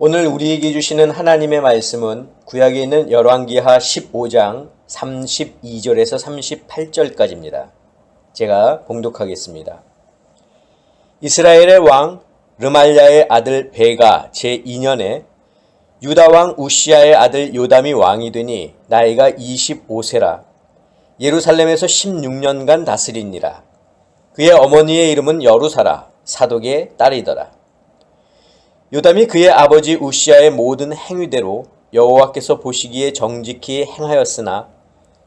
오늘 우리에게 주시는 하나님의 말씀은 구약에 있는 열왕기하 15장 32절에서 38절까지입니다. 제가 봉독하겠습니다. 이스라엘의 왕 르말야의 아들 베가 제2년에 유다 왕 우시야의 아들 요담이 왕이 되니 나이가 25세라. 예루살렘에서 16년간 다스리니라. 그의 어머니의 이름은 여루사라 사독의 딸이더라. 요담이 그의 아버지 우시야의 모든 행위대로 여호와께서 보시기에 정직히 행하였으나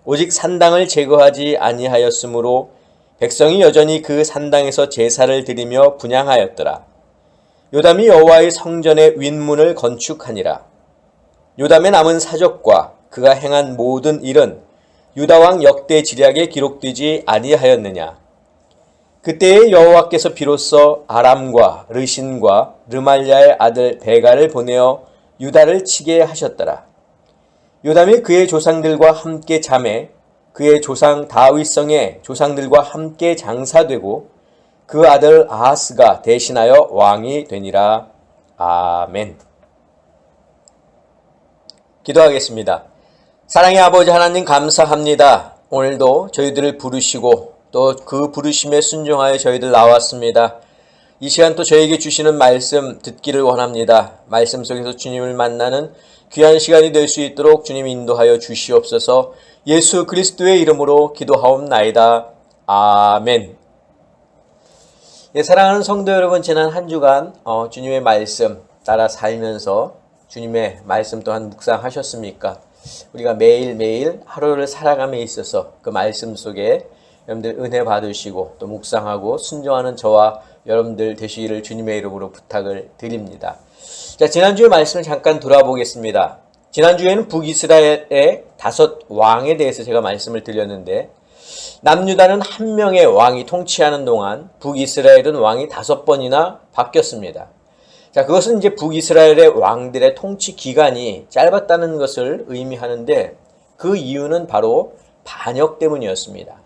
오직 산당을 제거하지 아니하였으므로 백성이 여전히 그 산당에서 제사를 드리며 분향하였더라. 요담이 여호와의 성전의 윗문을 건축하니라. 요담의 남은 사적과 그가 행한 모든 일은 유다왕 역대 지략에 기록되지 아니하였느냐. 그때에 여호와께서 비로소 아람과 르신과 르말야의 아들 베가를 보내어 유다를 치게 하셨더라. 요담이 그의 조상들과 함께 잠에 그의 조상 다윗성의 조상들과 함께 장사되고 그 아들 아하스가 대신하여 왕이 되니라. 아멘. 기도하겠습니다. 사랑의 아버지 하나님 감사합니다. 오늘도 저희들을 부르시고 또 그 부르심에 순종하여 저희들 나왔습니다. 이 시간 또 저에게 주시는 말씀 듣기를 원합니다. 말씀 속에서 주님을 만나는 귀한 시간이 될 수 있도록 주님 인도하여 주시옵소서. 예수 그리스도의 이름으로 기도하옵나이다. 아멘. 예, 사랑하는 성도 여러분, 지난 한 주간 주님의 말씀 따라 살면서 주님의 말씀 또한 묵상하셨습니까? 우리가 매일매일 하루를 살아감에 있어서 그 말씀 속에 여러분들 은혜 받으시고 또 묵상하고 순종하는 저와 여러분들 되시기를 주님의 이름으로 부탁을 드립니다. 자, 지난주의 말씀을 잠깐 돌아보겠습니다. 지난주에는 북이스라엘의 5 왕에 대해서 제가 말씀을 드렸는데 남유다는 한 명의 왕이 통치하는 동안 북이스라엘은 왕이 5번이나 바뀌었습니다. 자, 그것은 이제 북이스라엘의 왕들의 통치 기간이 짧았다는 것을 의미하는데 그 이유는 바로 반역 때문이었습니다.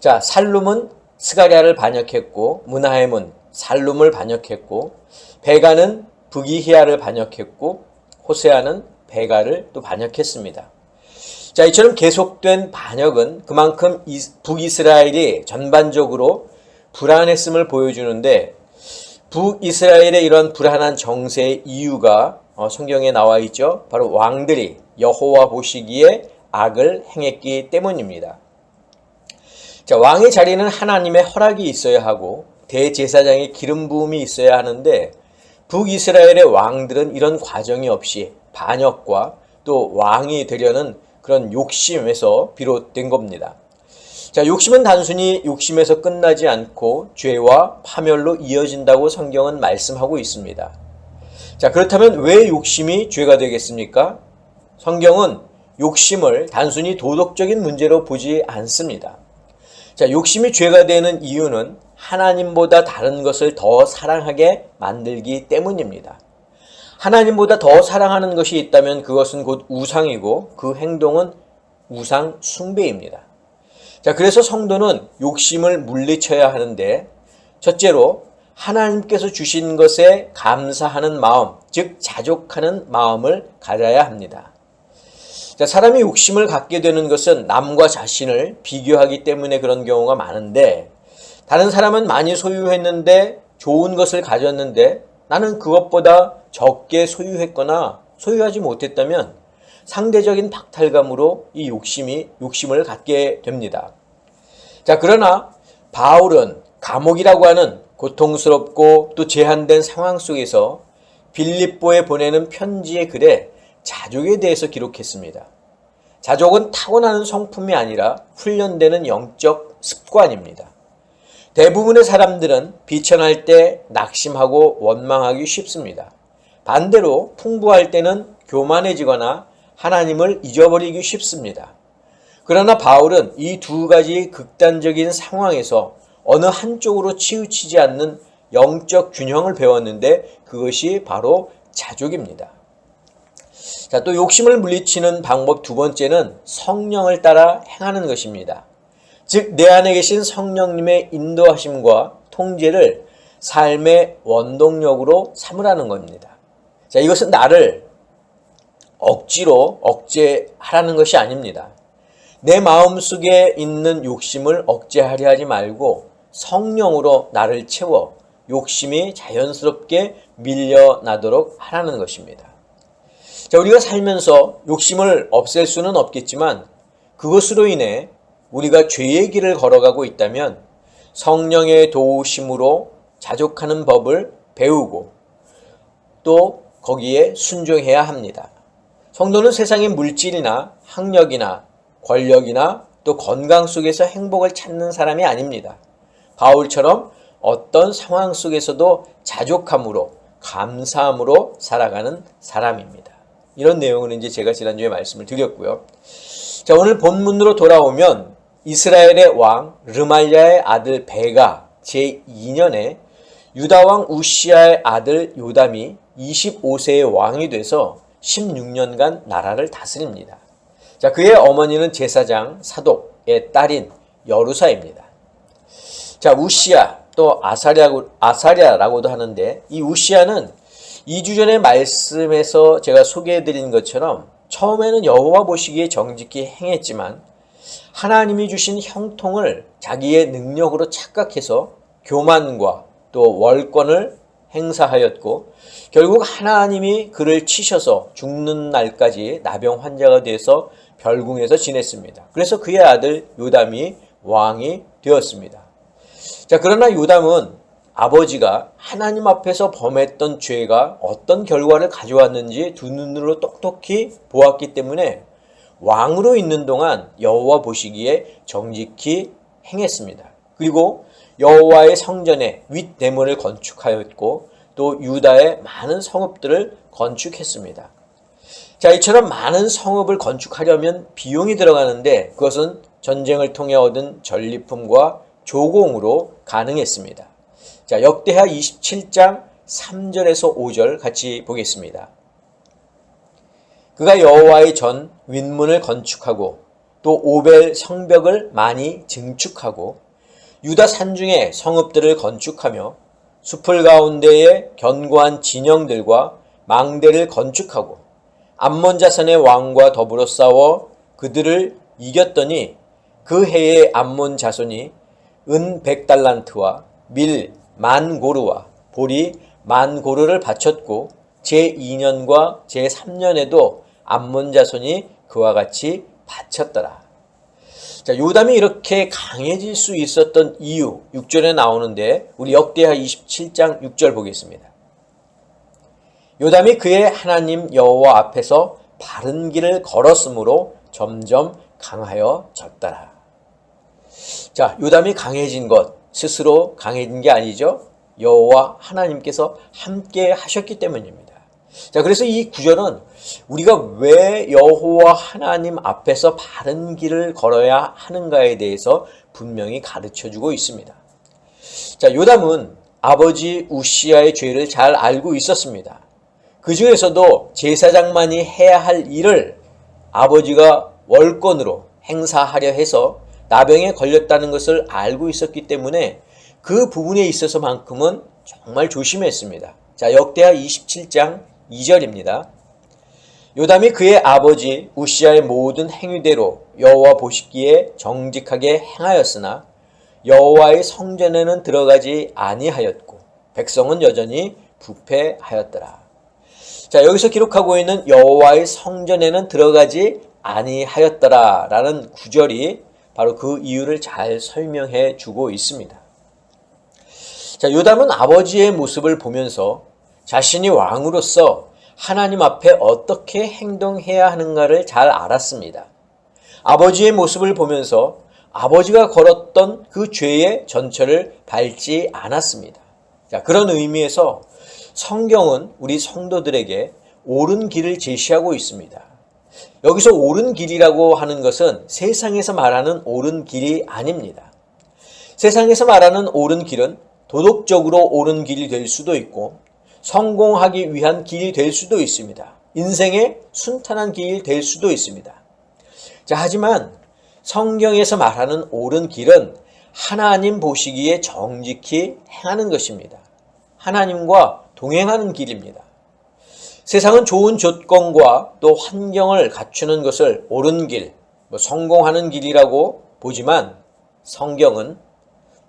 자, 살룸은 스가랴를 반역했고 므나헴은 살룸을 반역했고 베가는 북이히야를 반역했고 호세아는 베가를 또 반역했습니다. 자, 이처럼 계속된 반역은 그만큼 북이스라엘이 전반적으로 불안했음을 보여주는데 북이스라엘의 이런 불안한 정세의 이유가 성경에 나와 있죠. 바로 왕들이 여호와 보시기에 악을 행했기 때문입니다. 자, 왕의 자리는 하나님의 허락이 있어야 하고 대제사장의 기름 부음이 있어야 하는데 북이스라엘의 왕들은 이런 과정이 없이 반역과 또 왕이 되려는 그런 욕심에서 비롯된 겁니다. 자, 욕심은 단순히 욕심에서 끝나지 않고 죄와 파멸로 이어진다고 성경은 말씀하고 있습니다. 자, 그렇다면 왜 욕심이 죄가 되겠습니까? 성경은 욕심을 단순히 도덕적인 문제로 보지 않습니다. 자, 욕심이 죄가 되는 이유는 하나님보다 다른 것을 더 사랑하게 만들기 때문입니다. 하나님보다 더 사랑하는 것이 있다면 그것은 곧 우상이고 그 행동은 우상 숭배입니다. 자, 그래서 성도는 욕심을 물리쳐야 하는데 첫째로 하나님께서 주신 것에 감사하는 마음, 즉 자족하는 마음을 가져야 합니다. 자, 사람이 욕심을 갖게 되는 것은 남과 자신을 비교하기 때문에 그런 경우가 많은데 다른 사람은 많이 소유했는데 좋은 것을 가졌는데 나는 그것보다 적게 소유했거나 소유하지 못했다면 상대적인 박탈감으로 이 욕심을 갖게 됩니다. 자, 그러나 바울은 감옥이라고 하는 고통스럽고 또 제한된 상황 속에서 빌립보에 보내는 편지의 글에 자족에 대해서 기록했습니다. 자족은 타고나는 성품이 아니라 훈련되는 영적 습관입니다. 대부분의 사람들은 비천할 때 낙심하고 원망하기 쉽습니다. 반대로 풍부할 때는 교만해지거나 하나님을 잊어버리기 쉽습니다. 그러나 바울은 이 두 가지 극단적인 상황에서 어느 한쪽으로 치우치지 않는 영적 균형을 배웠는데 그것이 바로 자족입니다. 자, 또 욕심을 물리치는 방법 두 번째는 성령을 따라 행하는 것입니다. 즉, 내 안에 계신 성령님의 인도하심과 통제를 삶의 원동력으로 삼으라는 겁니다. 자, 이것은 나를 억지로 억제하라는 것이 아닙니다. 내 마음속에 있는 욕심을 억제하려 하지 말고 성령으로 나를 채워 욕심이 자연스럽게 밀려나도록 하라는 것입니다. 자, 우리가 살면서 욕심을 없앨 수는 없겠지만 그것으로 인해 우리가 죄의 길을 걸어가고 있다면 성령의 도우심으로 자족하는 법을 배우고 또 거기에 순종해야 합니다. 성도는 세상의 물질이나 학력이나 권력이나 또 건강 속에서 행복을 찾는 사람이 아닙니다. 바울처럼 어떤 상황 속에서도 자족함으로 감사함으로 살아가는 사람입니다. 이런 내용을 이제 제가 지난주에 말씀을 드렸고요. 자, 오늘 본문으로 돌아오면 이스라엘의 왕 르말랴의 아들 베가 제2년에 유다 왕 우시야의 아들 요담이 25세의 왕이 돼서 16년간 나라를 다스립니다. 자, 그의 어머니는 제사장 사독의 딸인 여루사입니다. 자, 우시야 또 아사랴라고도 하는데 이 우시야는 2주 전에 말씀에서 제가 소개해드린 것처럼 처음에는 여호와 보시기에 정직히 행했지만 하나님이 주신 형통을 자기의 능력으로 착각해서 교만과 또 월권을 행사하였고 결국 하나님이 그를 치셔서 죽는 날까지 나병 환자가 돼서 별궁에서 지냈습니다. 그래서 그의 아들 요담이 왕이 되었습니다. 자, 그러나 요담은 아버지가 하나님 앞에서 범했던 죄가 어떤 결과를 가져왔는지 두 눈으로 똑똑히 보았기 때문에 왕으로 있는 동안 여호와 보시기에 정직히 행했습니다. 그리고 여호와의 성전에 윗대문을 건축하였고 또 유다의 많은 성읍들을 건축했습니다. 자, 이처럼 많은 성읍을 건축하려면 비용이 들어가는데 그것은 전쟁을 통해 얻은 전리품과 조공으로 가능했습니다. 자, 역대하 27장 3절에서 5절 같이 보겠습니다. 그가 여호와의 전 윗문을 건축하고 또 오벨 성벽을 많이 증축하고 유다 산중에 성읍들을 건축하며 숲을 가운데에 견고한 진영들과 망대를 건축하고 암몬 자손의 왕과 더불어 싸워 그들을 이겼더니 그 해에 암몬 자손이 은 100달란트와 밀 10,000고르와 보리 10,000고르를 바쳤고 제2년과 제3년에도 암몬 자손이 그와 같이 바쳤더라. 자, 요담이 이렇게 강해질 수 있었던 이유 6절에 나오는데 우리 역대하 27장 6절 보겠습니다. 요담이 그의 하나님 여호와 앞에서 바른 길을 걸었으므로 점점 강하여졌더라. 자, 요담이 강해진 것 스스로 강해진 게 아니죠. 여호와 하나님께서 함께 하셨기 때문입니다. 자, 그래서 이 구절은 우리가 왜 여호와 하나님 앞에서 바른 길을 걸어야 하는가에 대해서 분명히 가르쳐주고 있습니다. 자, 요담은 아버지 우시야의 죄를 잘 알고 있었습니다. 그 중에서도 제사장만이 해야 할 일을 아버지가 월권으로 행사하려 해서 나병에 걸렸다는 것을 알고 있었기 때문에 그 부분에 있어서만큼은 정말 조심했습니다. 자, 역대하 27장 2절입니다. 요담이 그의 아버지 우시야의 모든 행위대로 여호와 보시기에 정직하게 행하였으나 여호와의 성전에는 들어가지 아니하였고 백성은 여전히 부패하였더라. 자, 여기서 기록하고 있는 여호와의 성전에는 들어가지 아니하였더라 라는 구절이 바로 그 이유를 잘 설명해 주고 있습니다. 자, 요담은 아버지의 모습을 보면서 자신이 왕으로서 하나님 앞에 어떻게 행동해야 하는가를 잘 알았습니다. 아버지의 모습을 보면서 아버지가 걸었던 그 죄의 전철을 밟지 않았습니다. 자, 그런 의미에서 성경은 우리 성도들에게 옳은 길을 제시하고 있습니다. 여기서 옳은 길이라고 하는 것은 세상에서 말하는 옳은 길이 아닙니다. 세상에서 말하는 옳은 길은 도덕적으로 옳은 길이 될 수도 있고 성공하기 위한 길이 될 수도 있습니다. 인생의 순탄한 길이 될 수도 있습니다. 자, 하지만 성경에서 말하는 옳은 길은 하나님 보시기에 정직히 행하는 것입니다. 하나님과 동행하는 길입니다. 세상은 좋은 조건과 또 환경을 갖추는 것을 옳은 길, 성공하는 길이라고 보지만 성경은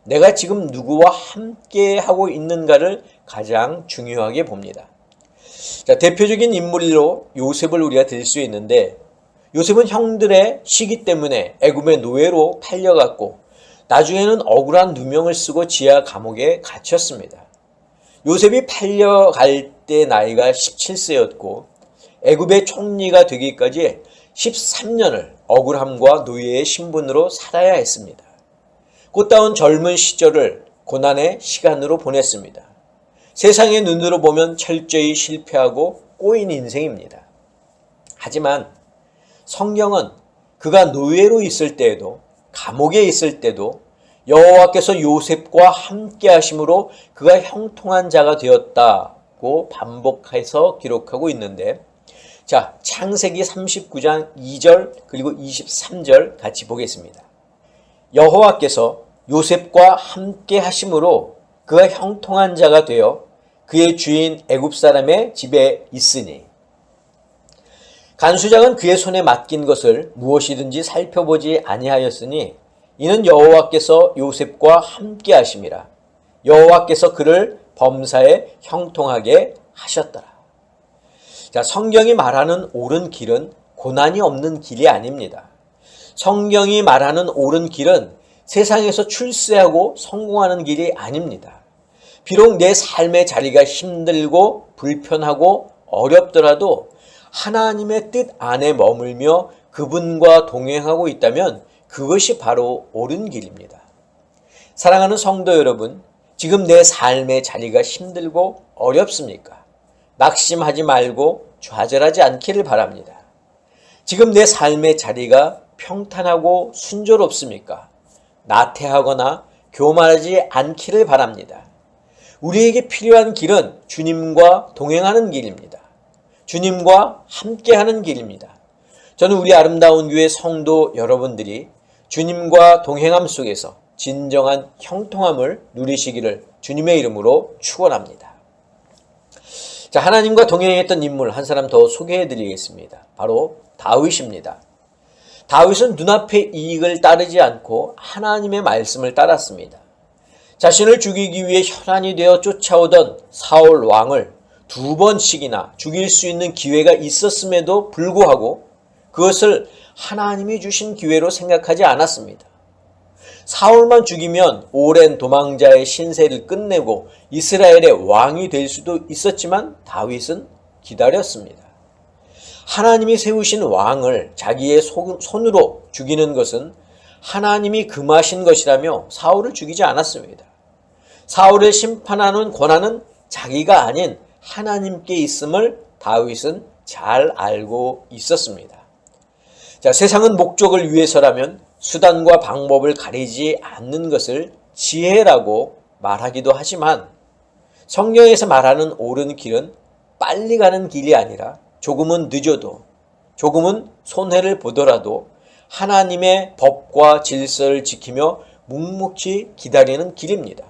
내가 지금 누구와 함께 하고 있는가를 가장 중요하게 봅니다. 자, 대표적인 인물로 요셉을 우리가 들 수 있는데, 요셉은 형들의 시기 때문에 애굽의 노예로 팔려갔고 나중에는 억울한 누명을 쓰고 지하 감옥에 갇혔습니다. 요셉이 팔려갈 때 나이가 17세였고 애굽의 총리가 되기까지 13년을 억울함과 노예의 신분으로 살아야 했습니다. 꽃다운 젊은 시절을 고난의 시간으로 보냈습니다. 세상의 눈으로 보면 철저히 실패하고 꼬인 인생입니다. 하지만 성경은 그가 노예로 있을 때에도 감옥에 있을 때도 여호와께서 요셉과 함께 하심으로 그가 형통한 자가 되었다고 반복해서 기록하고 있는데, 자, 창세기 39장 2절 그리고 23절 같이 보겠습니다. 여호와께서 요셉과 함께 하심으로 그가 형통한 자가 되어 그의 주인 애굽 사람의 집에 있으니, 간수장은 그의 손에 맡긴 것을 무엇이든지 살펴보지 아니하였으니 이는 여호와께서 요셉과 함께 하심이라. 여호와께서 그를 범사에 형통하게 하셨더라. 자, 성경이 말하는 옳은 길은 고난이 없는 길이 아닙니다. 성경이 말하는 옳은 길은 세상에서 출세하고 성공하는 길이 아닙니다. 비록 내 삶의 자리가 힘들고 불편하고 어렵더라도 하나님의 뜻 안에 머물며 그분과 동행하고 있다면 그것이 바로 옳은 길입니다. 사랑하는 성도 여러분, 지금 내 삶의 자리가 힘들고 어렵습니까? 낙심하지 말고 좌절하지 않기를 바랍니다. 지금 내 삶의 자리가 평탄하고 순조롭습니까? 나태하거나 교만하지 않기를 바랍니다. 우리에게 필요한 길은 주님과 동행하는 길입니다. 주님과 함께하는 길입니다. 저는 우리 아름다운 교회 성도 여러분들이 주님과 동행함 속에서 진정한 형통함을 누리시기를 주님의 이름으로 축원합니다. 자, 하나님과 동행했던 인물 한 사람 더 소개해 드리겠습니다. 바로 다윗입니다. 다윗은 눈앞의 이익을 따르지 않고 하나님의 말씀을 따랐습니다. 자신을 죽이기 위해 혈안이 되어 쫓아오던 사울 왕을 2번씩이나 죽일 수 있는 기회가 있었음에도 불구하고 그것을 하나님이 주신 기회로 생각하지 않았습니다. 사울만 죽이면 오랜 도망자의 신세를 끝내고 이스라엘의 왕이 될 수도 있었지만 다윗은 기다렸습니다. 하나님이 세우신 왕을 자기의 손으로 죽이는 것은 하나님이 금하신 것이라며 사울을 죽이지 않았습니다. 사울을 심판하는 권한은 자기가 아닌 하나님께 있음을 다윗은 잘 알고 있었습니다. 자, 세상은 목적을 위해서라면 수단과 방법을 가리지 않는 것을 지혜라고 말하기도 하지만 성경에서 말하는 옳은 길은 빨리 가는 길이 아니라 조금은 늦어도 조금은 손해를 보더라도 하나님의 법과 질서를 지키며 묵묵히 기다리는 길입니다.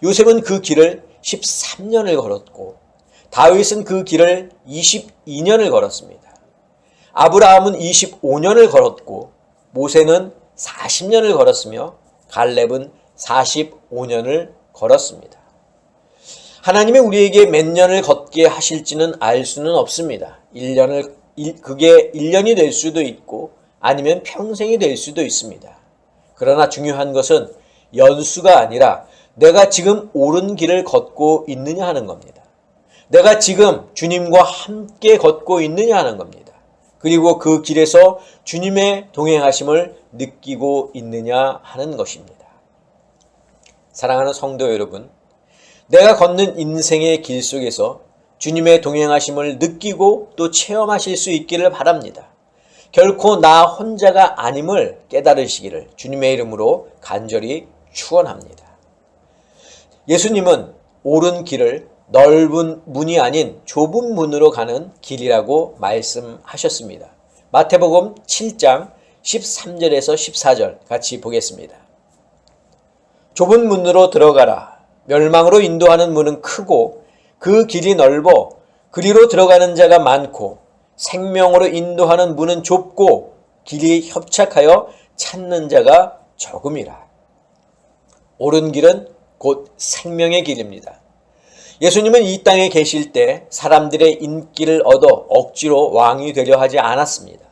요셉은 그 길을 13년을 걸었고 다윗은 그 길을 22년을 걸었습니다. 아브라함은 25년을 걸었고 모세는 40년을 걸었으며 갈렙은 45년을 걸었습니다. 하나님이 우리에게 몇 년을 걷게 하실지는 알 수는 없습니다. 그게 1년이 될 수도 있고 아니면 평생이 될 수도 있습니다. 그러나 중요한 것은 연수가 아니라 내가 지금 옳은 길을 걷고 있느냐 하는 겁니다. 내가 지금 주님과 함께 걷고 있느냐 하는 겁니다. 그리고 그 길에서 주님의 동행하심을 느끼고 있느냐 하는 것입니다. 사랑하는 성도 여러분, 내가 걷는 인생의 길 속에서 주님의 동행하심을 느끼고 또 체험하실 수 있기를 바랍니다. 결코 나 혼자가 아님을 깨달으시기를 주님의 이름으로 간절히 축원합니다. 예수님은 옳은 길을 넓은 문이 아닌 좁은 문으로 가는 길이라고 말씀하셨습니다. 마태복음 7장 13절에서 14절 같이 보겠습니다. 좁은 문으로 들어가라. 멸망으로 인도하는 문은 크고 그 길이 넓어 그리로 들어가는 자가 많고 생명으로 인도하는 문은 좁고 길이 협착하여 찾는 자가 적음이라. 옳은 길은 곧 생명의 길입니다. 예수님은 이 땅에 계실 때 사람들의 인기를 얻어 억지로 왕이 되려 하지 않았습니다.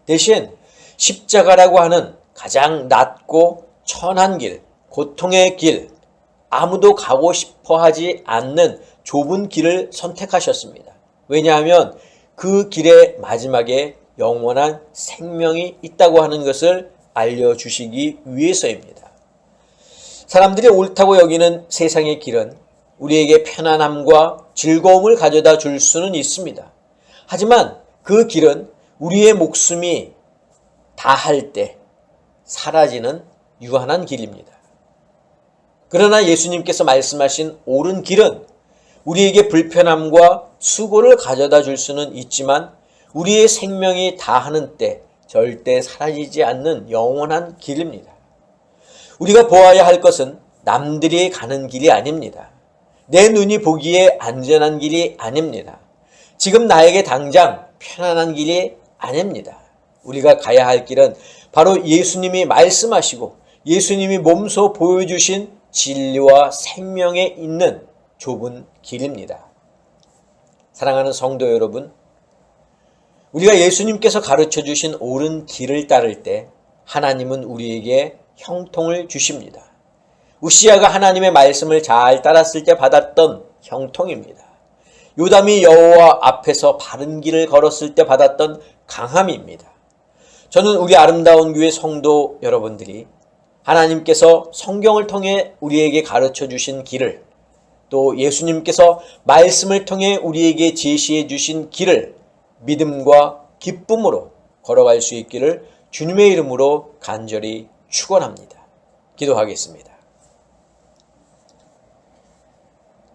대신 십자가라고 하는 가장 낮고 천한 길, 고통의 길, 아무도 가고 싶어 하지 않는 좁은 길을 선택하셨습니다. 왜냐하면 그 길의 마지막에 영원한 생명이 있다고 하는 것을 알려주시기 위해서입니다. 사람들이 옳다고 여기는 세상의 길은 우리에게 편안함과 즐거움을 가져다 줄 수는 있습니다. 하지만 그 길은 우리의 목숨이 다할 때 사라지는 유한한 길입니다. 그러나 예수님께서 말씀하신 옳은 길은 우리에게 불편함과 수고를 가져다 줄 수는 있지만 우리의 생명이 다하는 때 절대 사라지지 않는 영원한 길입니다. 우리가 보아야 할 것은 남들이 가는 길이 아닙니다. 내 눈이 보기에 안전한 길이 아닙니다. 지금 나에게 당장 편안한 길이 아닙니다. 우리가 가야 할 길은 바로 예수님이 말씀하시고 예수님이 몸소 보여주신 진리와 생명에 있는 좁은 길입니다. 사랑하는 성도 여러분, 우리가 예수님께서 가르쳐 주신 옳은 길을 따를 때 하나님은 우리에게 형통을 주십니다. 우시야가 하나님의 말씀을 잘 따랐을 때 받았던 형통입니다. 요담이 여호와 앞에서 바른 길을 걸었을 때 받았던 강함입니다. 저는 우리 아름다운 교회 성도 여러분들이 하나님께서 성경을 통해 우리에게 가르쳐 주신 길을, 또 예수님께서 말씀을 통해 우리에게 제시해 주신 길을 믿음과 기쁨으로 걸어갈 수 있기를 주님의 이름으로 간절히 축원합니다. 기도하겠습니다.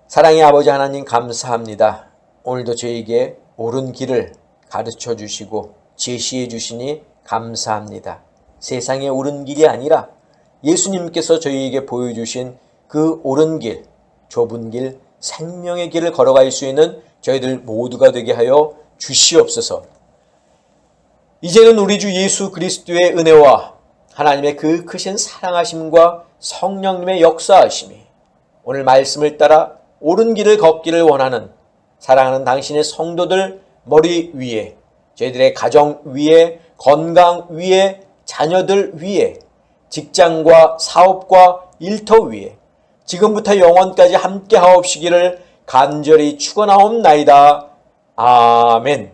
사랑의 아버지 하나님, 감사합니다. 오늘도 저에게 옳은 길을 가르쳐 주시고 제시해 주시니 감사합니다. 세상의 옳은 길이 아니라 예수님께서 저희에게 보여주신 그 옳은 길, 좁은 길, 생명의 길을 걸어갈 수 있는 저희들 모두가 되게 하여 주시옵소서. 이제는 우리 주 예수 그리스도의 은혜와 하나님의 그 크신 사랑하심과 성령님의 역사하심이 오늘 말씀을 따라 옳은 길을 걷기를 원하는 사랑하는 당신의 성도들 머리 위에, 저희들의 가정 위에, 건강 위에, 자녀들 위에, 직장과 사업과 일터 위에 지금부터 영원까지 함께 하옵시기를 간절히 축원하옵나이다. 아멘.